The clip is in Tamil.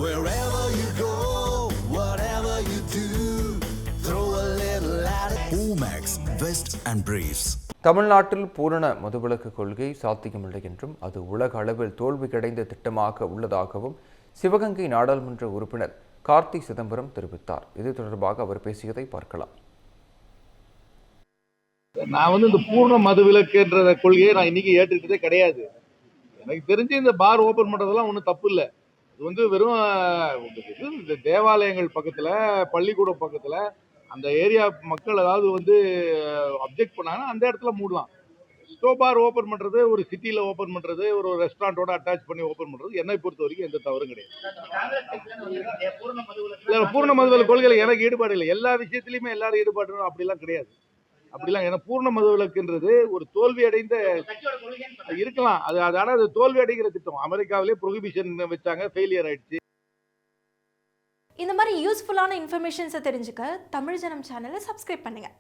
Wherever you go, whatever you do, throw a little at it. Omax, Vest and Briefs. தமிழ்நாட்டில் பூரண மதுவிலக்கு கொள்கை சாத்தியமில்லை என்றும் அது உலக அளவில் தோல்வியடைந்த திட்டமாக உள்ளதாகவும் சிவகங்கை நாடாளுமன்ற உறுப்பினர் கார்த்தி சிதம்பரம் தெரிவித்தார். இது தொடர்பாக அவர் பேசியதை பார்க்கலாம். நான் இந்த பூர்ண மதுவிலக்குன்ற கொள்கையை நான் இன்னைக்கு ஏற்றுக்கிட்டதே கிடையாது. எனக்கு தெரிஞ்சு இந்த பார் ஓபன் பண்றதெல்லாம் ஒன்றும் தப்பு இல்லை. இது வெறும் இந்த தேவாலயங்கள் பக்கத்துல, பள்ளிக்கூடம் பக்கத்துல அந்த ஏரியா மக்கள் ஏதாவது அப்ஜெக்ட் பண்ணாங்கன்னா அந்த இடத்துல மூடலாம். ஸ்டோ பார் ஓபன் பண்றது, ஒரு சிட்டில ஓபன் பண்றது, ஒரு ரெஸ்டாரண்டோட அட்டாச் பண்ணி ஓபன் பண்றது என்னை பொறுத்த வரைக்கும் எந்த தவறும் கிடையாது. பூர்ண மதுவிலக்கு கொள்கையில எனக்கு ஈடுபாடு இல்லை. எல்லா விஷயத்திலயுமே எல்லாரும் ஈடுபாடு அப்படிலாம் கிடையாது. அப்படிலாம் ஏன்னா பூர்ண மதுவிலக்குன்றது ஒரு தோல்வி அடைந்த இருக்கலாம். அது தோல்வி அடைகிற திட்டம். அமெரிக்காவிலே ப்ரொஹிபிஷன் வச்சாங்க, ஃபெயிலியர் ஆயிடுச்சு. இந்த மாதிரி யூஸ்ஃபுல்லான இன்ஃபர்மேஷன்ஸை தெரிஞ்சுக்க தமிழ் ஜனம் சேனலை சப்ஸ்கிரைப் பண்ணுங்க.